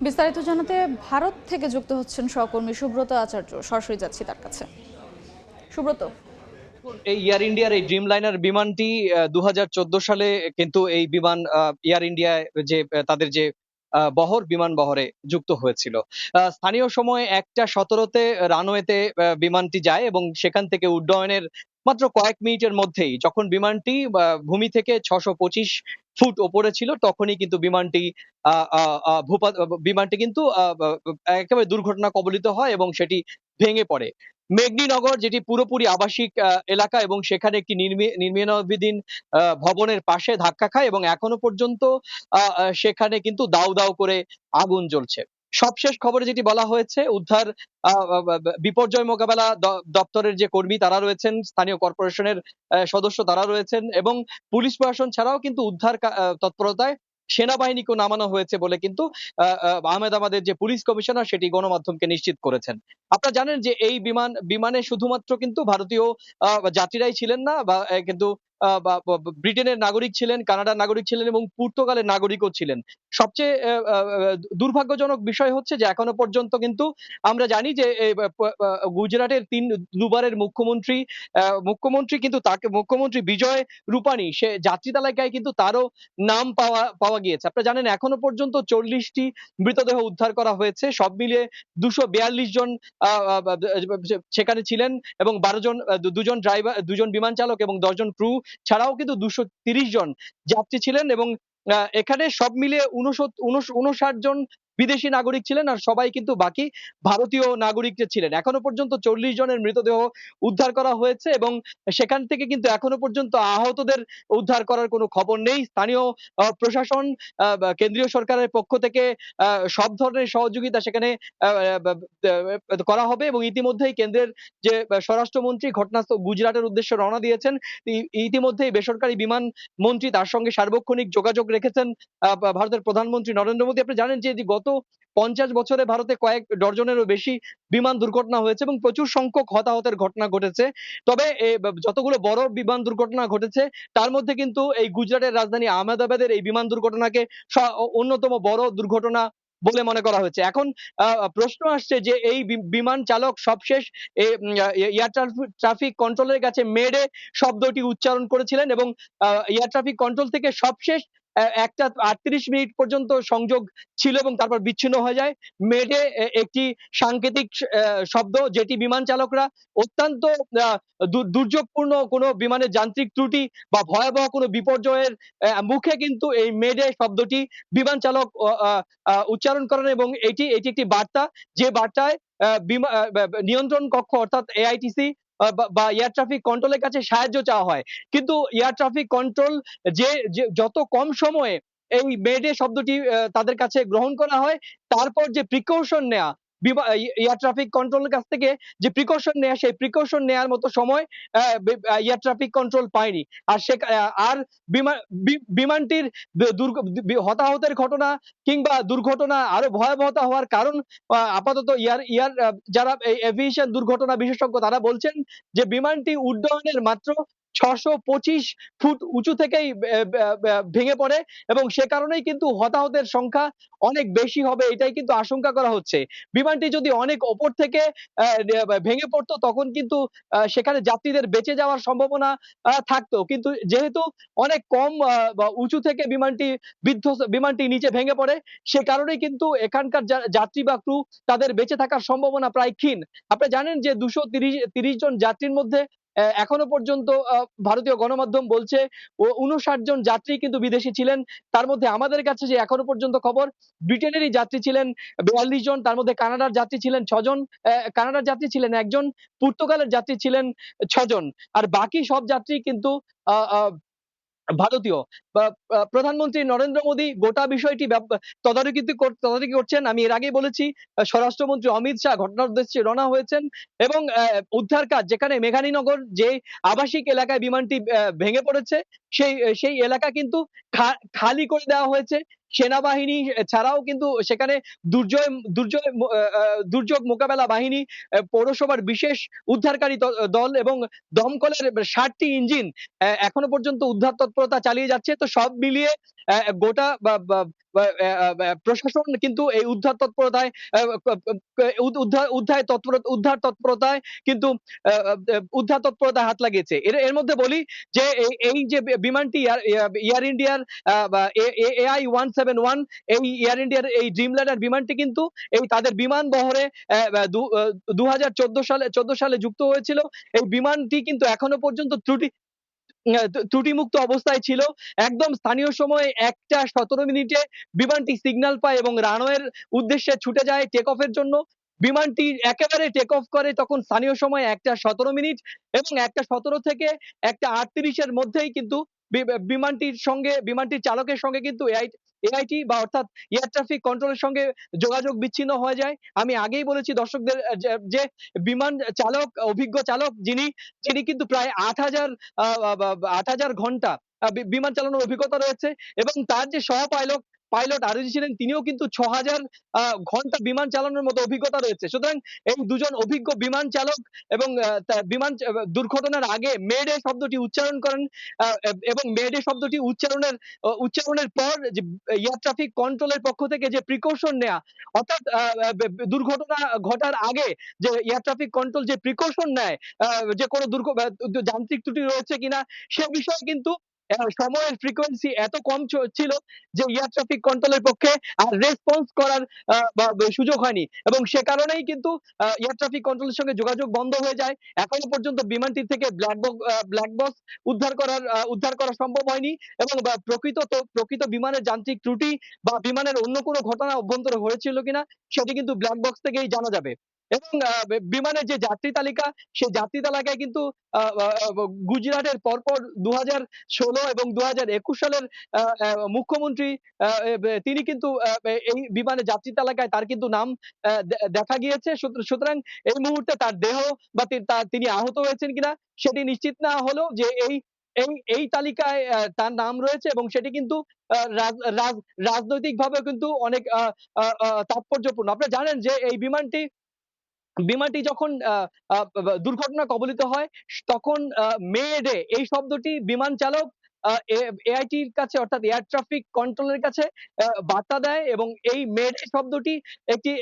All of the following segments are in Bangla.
বিস্তারিত জানাতে ভারত থেকে যুক্ত হচ্ছেন সহকর্মী সুব্রত আচার্য। সরাসরি যাচ্ছি তার কাছে। সুব্রত। এই এয়ার ইন্ডিয়ার এই ড্রিম লাইনার বিমানটি 2014 সালে কিন্তু এই বিমান এয়ার ইন্ডিয়ায় যে তাদের যে বিমান বহরে যুক্ত হয়েছিল। স্থানীয় সময় 1টা 17-তে রানওয়েতে বিমানটি যায় এবং সেখান থেকে উড্ডয়নের মাত্র কয়েক মিনিটের মধ্যেই যখন বিমানটি ভূমি থেকে 625 ফুট ওপরে ছিল তখনই কিন্তু বিমানটি আ আ আ ভূপা বিমানটি কিন্তু একেবারে দুর্ঘটনা কবলিত হয় এবং সেটি ভেঙে পড়ে। মেঘনীনগর যেটি পুরোপুরি আবাসিক এলাকা এবং সেখানে একটি নির্মাণাধীন ভবনের পাশে ধাক্কা খায় এবং এখনো পর্যন্ত আ আ সেখানে কিন্তু দাউ দাউ করে আগুন জ্বলছে। সবশেষ খবরে যেটি বলা হয়েছে উদ্ধার আ আ বা বা বিপর্যয় মোকাবেলা দপ্তরের যে কর্মী তারা রয়েছেন, স্থানীয় কর্পোরেশনের সদস্য তারা রয়েছেন এবং পুলিশ প্রশাসন ছাড়াও কিন্তু উদ্ধার তৎপরতায় সেনাবাহিনীকেও নামানো হয়েছে বলে কিন্তু আ আ আহমেদাবাদের যে পুলিশ কমিশনার সেটি গণমাধ্যমকে নিশ্চিত করেছেন। আপনারা জানেন যে এই বিমানে শুধুমাত্র কিন্তু ভারতীয় আ যাত্রীরাই ছিলেন না বা কিন্তু আ বা ব ব ব্রিটেনের নাগরিক ছিলেন, কানাডার নাগরিক ছিলেন এবং পর্তুগালের নাগরিকও ছিলেন। সবচেয়ে আ আ আ দুর্ভাগ্যজনক বিষয় হচ্ছে যে এখনো পর্যন্ত কিন্তু আমরা জানি যে এ বা প আ গুজরাটের দুবারের মুখ্যমন্ত্রী কিন্তু মুখ্যমন্ত্রী বিজয় রূপানী সে যাত্রী তালিকায় কিন্তু তারও নাম পাওয়া গিয়েছে। আপনারা জানেন এখনো পর্যন্ত ৪০ টি মৃতদেহ উদ্ধার করা হয়েছে। সব মিলিয়ে ২৪২ জন আ আ বা সেখানে ছিলেন এবং ১২ জন ২ জন ড্রাইভার ২ জন বিমান চালক এবং ১০ জন ক্রু ছাড়াও কিন্তু ২৩০ জন যাত্রী ছিলেন এবং এখানে সব মিলিয়ে ৫৯ জন বিদেশি নাগরিক ছিলেন আর সবাই কিন্তু বাকি ভারতীয় নাগরিক যে ছিলেন। এখনো পর্যন্ত ৪০ জনের মৃতদেহ উদ্ধার করা হয়েছে এবং সেখান থেকে কিন্তু এখনো পর্যন্ত আহতদের উদ্ধার করার কোনো খবর নেই। স্থানীয় প্রশাসন বা কেন্দ্রীয় সরকারের পক্ষ থেকে আ সব ধরনের সহযোগিতা সেখানে আ বা করা হবে এবং ইতিমধ্যেই কেন্দ্রের যে স্বরাষ্ট্রমন্ত্রী ঘটনাস্থল গুজরাটের উদ্দেশ্যে রওনা দিয়েছেন। ইতিমধ্যেই বেসরকারি বিমান মন্ত্রী তার সঙ্গে সার্বক্ষণিক যোগাযোগ রেখেছেন ভারতের প্রধানমন্ত্রী নরেন্দ্র মোদী। আপনি জানেন যে গত ৫০ বছরে ভারতে কয়েক ডজনেরও বেশি বিমান দুর্ঘটনা হয়েছে এবং প্রচুর সংখ্যক হতাহতের ঘটনা ঘটেছে। তবে যতগুলো বড় বিমান দুর্ঘটনা ঘটেছে তার মধ্যে কিন্তু এই গুজরাটের রাজধানী আহমেদাবাদের এই বিমান দুর্ঘটনাকে অন্যতম বড় দুর্ঘটনা বলে মনে করা হয়েছে। এখন আ প্রশ্ন আসছে যে এই বিমান চালক সবশেষ এয়ার ট্রাফিক কন্ট্রোলের কাছে মেডে শব্দটি উচ্চারণ করেছিলেন এবং এয়ার ট্রাফিক কন্ট্রোল থেকে সবশেষ ১টা ৩৮ মিনিট পর্যন্ত সংযোগ ছিল এবং তারপর বিচ্ছিন্ন হয়ে যায়। মেডে একটি সাংকেতিক শব্দ যেটি বিমান চালকরা অত্যন্ত আ দুর্যোগপূর্ণ কোনো বিমানের যান্ত্রিক ত্রুটি বা ভয়াবহ কোনো বিপর্যয়ের মুখে কিন্তু এই মেডে শব্দটি বিমান চালক আ আ উচ্চারণ করেন এবং এটি একটি বার্তা যে বার্তায় বিমা আ বা বা নিয়ন্ত্রণ কক্ষ অর্থাৎ এআইটিসি বা এয়ার ট্রাফিক কন্ট্রোলের কাছে সাহায্য চাওয়া হয়। কিন্তু এয়ার ট্রাফিক কন্ট্রোল যে যত কম সময়ে এই মেডে শব্দটি তাদের কাছে গ্রহণ করা হয়, তারপর যে প্রিকশন নেয়া এয়ার ট্রাফিক কন্ট্রোলের কাছ থেকে যে প্রিকশন নেয়া সেই প্রিকশন নেয়ার মতো সময় এয়ার ট্রাফিক কন্ট্রোল পায়নি। আর আর বিমা বি বিমানটির দু দুর্ঘ হতাহতের ঘটনা কিংবা দুর্ঘটনা আরো ভয়াবহতা হওয়ার কারণ আপাতত ইয়ার ইয়ার আ যারা এই এভিয়েশন দুর্ঘটনা বিশেষজ্ঞ তারা বলছেন যে বিমানটি উড্ডয়নের মাত্র ৬২৫ ফুট উঁচু থেকেই ভেঙে পড়ে এবং সে কারণেই কিন্তু হতাহতের সংখ্যা অনেক বেশি হবে এটাই কিন্তু আশঙ্কা করা হচ্ছে। বিমানটি যদি অনেক ওপর থেকে ভেঙে পড়তো তখন কিন্তু সেখানে যাত্রীদের বেঁচে যাওয়ার সম্ভাবনা থাকতো। কিন্তু যেহেতু অনেক কম বা উঁচু থেকে বিমানটি নিচে ভেঙে পড়ে সে কারণেই কিন্তু এখানকার যাত্রী বা ক্রু তাদের বেঁচে থাকার সম্ভাবনা প্রায় ক্ষীণ। আপনারা জানেন যে ২৩০ জন যাত্রীর মধ্যে এখনো পর্যন্ত ভারতীয় গণমাধ্যম বলছে ৫৯ জন যাত্রী কিন্তু বিদেশী ছিলেন। তার মধ্যে আমাদের কাছে যে এখনো পর্যন্ত খবর ব্রিটেনেরই যাত্রী ছিলেন ৪২ জন, তার মধ্যে কানাডার যাত্রী ছিলেন ৬ জন, কানাডার যাত্রী ছিলেন ১ জন, পর্তুগালের যাত্রী ছিলেন ৬ জন। আর বাকি সব যাত্রী কিন্তু আ আ ভারতীয়। বা প্রধানমন্ত্রী নরেন্দ্র মোদী গোটা বিষয়টি তদারকি করছেন। আমি এর আগেই বলেছি স্বরাষ্ট্রমন্ত্রী অমিত শাহ ঘটনার উদ্দেশ্যে রওনা হয়েছেন এবং উদ্ধার কাজ যেখানে মেঘানীনগর যে আবাসিক এলাকায় বিমানটি ভেঙে পড়েছে সেই এলাকা কিন্তু খা খালি করে দেওয়া হয়েছে। সেনাবাহিনী ছাড়াও কিন্তু সেখানে দুর্জয় দুর্জয় ম আ আ দুর্যোগ মোকাবেলা বাহিনী, পৌরসভার বিশেষ উদ্ধারকারী দল এবং দমকলের ৬০ টি ইঞ্জিন এখনো পর্যন্ত উদ্ধার তৎপরতা চালিয়ে যাচ্ছে। তো সব মিলিয়ে গোটা বা বা প্রশাসন কিন্তু এই উদ্ধার তৎপরতায় উদ্ধার তৎপরতায় কিন্তু উদ্ধার তৎপরতায় হাত লাগিয়েছে। এর এর মধ্যে বলি যে এই যে বিমানটি এয়ার ইন্ডিয়ার এআই 171, এই এয়ার ইন্ডিয়ার এই ড্রিমলাইনার বিমানটি কিন্তু এই তাদের বিমান বহরে 2014 সালে যুক্ত হয়েছিল। এই বিমানটি কিন্তু এখনো পর্যন্ত ত্রুটিমুক্ত অবস্থায় ছিল। একদম স্থানীয় সময়ে ১টা ১৭ মিনিটে বিমানটি সিগন্যাল পায় এবং রানওয়ের উদ্দেশ্যে ছুটে যায় টেক অফের জন্য। বিমানটি একেবারে টেক অফ করে তখন স্থানীয় সময় ১টা ১৭ মিনিট এবং ১টা ১৭ থেকে ১টা ৩৮ এর মধ্যেই কিন্তু বিমানটির চালকের সঙ্গে কিন্তু এআইটি বা অর্থাৎ এয়ার ট্রাফিক কন্ট্রোলের সঙ্গে যোগাযোগ বিচ্ছিন্ন হয়ে যায়। আমি আগেই বলেছি দর্শকদের যে বিমান চালক, অভিজ্ঞ চালক যিনি কিন্তু প্রায় ৮,০০০ ঘন্টা বিমান চালানোর অভিজ্ঞতা রয়েছে এবং তার যে পাইলট আরোহী ছিলেন তিনিও কিন্তু ৬,০০০ ঘন্টা বিমান চালানোর মতো অভিজ্ঞতা রয়েছে। সুতরাং এই দুজন অভিজ্ঞ বিমান চালক এবং বিমান দুর্ঘটনার আগে মেডে শব্দটি উচ্চারণ করেন এবং মেডে শব্দটি উচ্চারণের পর যে এয়ার ট্রাফিক কন্ট্রোলের পক্ষ থেকে যে প্রিকশন নেয়া, অর্থাৎ দুর্ঘটনা ঘটার আগে যে এয়ার ট্রাফিক কন্ট্রোল যে প্রিকশন নেয়, যে কোনো যান্ত্রিক ত্রুটি রয়েছে কিনা সে বিষয়ে কিন্তু সময়ের ফ্রিকোয়েন্সি এত কম ছিল যে এয়ার ট্রাফিক কন্ট্রোলের পক্ষে আর রেসপন্স করার সুযোগ হয়নি এবং সে কারণেই কিন্তু এয়ার ট্রাফিক কন্ট্রোলের সঙ্গে যোগাযোগ বন্ধ হয়ে যায়। এখনো পর্যন্ত বিমানটি থেকে ব্ল্যাক বক্স উদ্ধার করা সম্ভব হয়নি এবং প্রকৃত বিমানের যান্ত্রিক ত্রুটি বা বিমানের অন্য কোনো ঘটনা অভ্যন্তরে হয়েছিল কিনা সেটি কিন্তু ব্ল্যাক বক্স থেকেই জানা যাবে। এবং বিমানের যে যাত্রী তালিকা, সেই যাত্রী তালিকায় কিন্তু আ আ গুজরাটের পরপর ২০১৬ এবং ২০২১ সালের আ আ মুখ্যমন্ত্রী তিনি কিন্তু এই বিমানের যাত্রী তালিকায় তার কিন্তু নাম দেখা গিয়েছে। সুতরাং এই মুহূর্তে তার দেহ বা তিনি আহত হয়েছেন কিনা সেটি নিশ্চিত না হলেও যে এই তালিকায় তার নাম রয়েছে এবং সেটি কিন্তু আ রাজ রাজ রাজনৈতিকভাবেও কিন্তু অনেক আ আ আ তাৎপর্যপূর্ণ। আপনারা জানেন যে এই বিমানটি যখন আ আ বা দুর্ঘটনা কবলিত হয় তখন মে ডে এই শব্দটি বিমান চালক আ এ এআইটির কাছে অর্থাৎ এয়ার ট্রাফিক কন্ট্রোলের কাছে বার্তা দেয় এবং এই মে ডে শব্দটি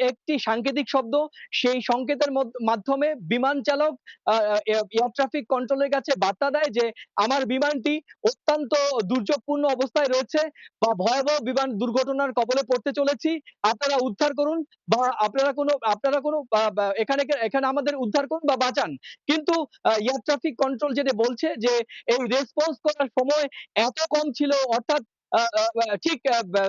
একটি সাংকেতিক শব্দ। সেই সংকেতের মাধ্যমে বিমান চালক আ আ এয়ার ট্রাফিক কন্ট্রোলের কাছে বার্তা দেয় যে আমার বিমানটি অত্যন্ত দুর্যোগপূর্ণ অবস্থায় রয়েছে বা ভয়াবহ বিমান দুর্ঘটনার কবলে পড়তে চলেছি। আপনারা উদ্ধার করুন বা আপনারা কোনো এখানে আমাদের উদ্ধার করুন বা বাঁচান। কিন্তু এয়ার ট্রাফিক কন্ট্রোল যেটা বলছে যে এই রেসপন্স করার সময় এত কম ছিল, অর্থাৎ আ আ আ ঠিক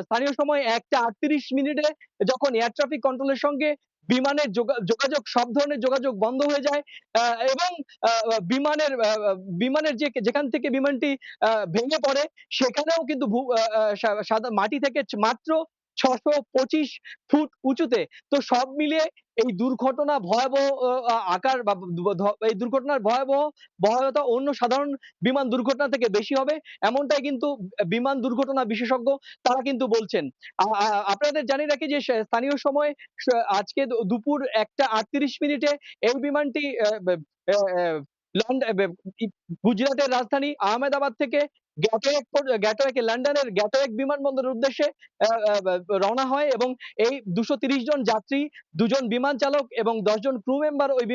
স্থানীয় সময় ১টা ৩৮ মিনিটে যখন এয়ার ট্রাফিক কন্ট্রোলের সঙ্গে বিমানের যোগাযোগ, সব ধরনের যোগাযোগ বন্ধ হয়ে যায় আ এবং আ আ বিমানের আ আ বিমানের যেখান থেকে বিমানটি ভেঙে পড়ে সেখানেও কিন্তু ভূ আ আ সা সাদা মাটি থেকে মাত্র ৬২৫ ফুট উঁচুতে। তো সব মিলিয়ে এই দুর্ঘটনা ভয়াবহ আকার বা এই দুর্ঘটনার ভয়াবহতা অন্য সাধারণ বিমান দুর্ঘটনা থেকে বেশি হবে। এমনটাই কিন্তু বিমান দুর্ঘটনা বিশেষজ্ঞ তারা কিন্তু বলছেন। আ আ আপনাদের জানিয়ে রাখি যে স্থানীয় সময় স আজকে দুপুর ১টা ৩৮ মিনিটে এই বিমানটি অ্যা বে অ্যা অ্যা লন্ড অ্যা বে ই গুজরাটের রাজধানী আহমেদাবাদ থেকে গ্যাটওয়েকে লন্ডনের গ্যাটওয়েক বিমানবন্দরের উদ্দেশ্যে অ্যা অ্যা রওনা হয় এবং এই ২৩০ জন যাত্রী, ২ জন বিমান চালক এবং ১০ জন ক্রু মেম্বার ওই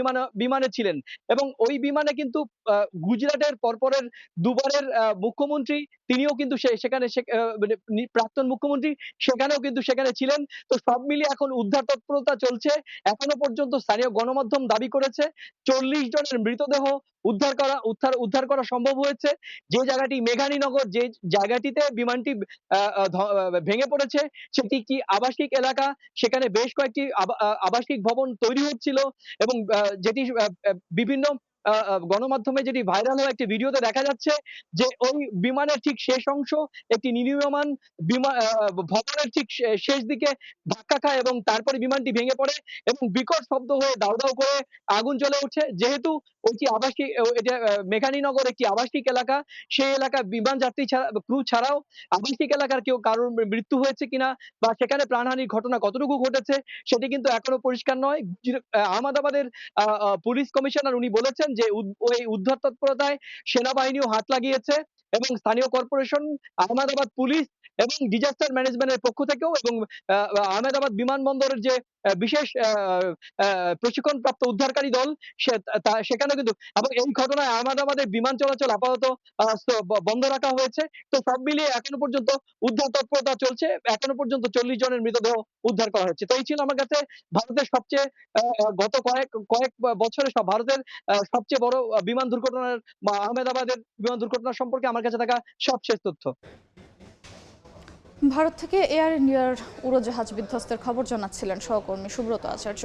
বিমানে ছিলেন এবং ওই বিমানে কিন্তু আ গুজরাটের পরপরের দুবারের মুখ্যমন্ত্রী তিনিও কিন্তু সেখানে মানে প্রাক্তন মুখ্যমন্ত্রী সেখানে ছিলেন। তো সব মিলিয়ে এখন উদ্ধার তৎপরতা চলছে। এখনো পর্যন্ত স্থানীয় গণমাধ্যম দাবি করেছে ৪০ জনের মৃতদেহ উদ্ধার করা সম্ভব হয়েছে। যে জায়গাটি মেঘানীনগর, যে জায়গাটিতে বিমানটি আ আ ধ ভেঙে পড়েছে সেটি একটি আবাসিক এলাকা। সেখানে বেশ কয়েকটি আবাসিক ভবন তৈরি হচ্ছিল এবং যেটি বিভিন্ন গণমাধ্যমে যেটি ভাইরাল হওয়া একটি ভিডিওতে দেখা যাচ্ছে যে ওই বিমানের ঠিক শেষ অংশ একটি নির্মীয়মান ভবনের ঠিক শেষ দিকে ধাক্কা খায় এবং তারপরে বিমানটি ভেঙে পড়ে এবং বিকট শব্দ হয়ে দাউ, দাউ করে আগুন জ্বলে ওঠে। যেহেতু ওইটি এটা মেঘানীনগর একটি আবাসিক এলাকা, সেই এলাকায় বিমান যাত্রী ক্রু ছাড়াও আবাসিক এলাকার কারোর মৃত্যু হয়েছে কিনা বা সেখানে প্রাণহানির ঘটনা কতটুকু ঘটেছে সেটি কিন্তু এখনো পরিষ্কার নয়। আহমেদাবাদের আ আ পুলিশ কমিশনার উনি বলেছেন যে ওই উদ্ধার তৎপরতায় সেনাবাহিনীও হাত লাগিয়েছে এবং স্থানীয় কর্পোরেশন, আহমেদাবাদ পুলিশ এবং ডিজাস্টার ম্যানেজমেন্টের পক্ষ থেকেও এবং আহমেদাবাদ বিমানবন্দরের যে বিশেষ প্রশিক্ষণপ্রাপ্ত উদ্ধারকারী দল সেখানেও কিন্তু, এবং এই ঘটনায় আহমেদাবাদের বিমান চলাচল আপাতত বন্ধ রাখা হয়েছে। তো সব মিলিয়ে এখনো পর্যন্ত উদ্ধার তৎপরতা চলছে। এখনো পর্যন্ত ৪০ জনের মৃতদেহ উদ্ধার করা হয়েছে। তো এই ছিল আমার কাছে ভারতের সবচেয়ে গত কয়েক কয়েক বছরে ভারতের সবচেয়ে বড় বিমান দুর্ঘটনার বা আহমেদাবাদের বিমান দুর্ঘটনা সম্পর্কে আমার কাছে থাকা সবশেষ তথ্য। ভারত থেকে এয়ার ইন্ডিয়ার উড়োজাহাজ বিধ্বস্তের খবর জানাচ্ছিলেন সহকর্মী সুব্রত আচার্য।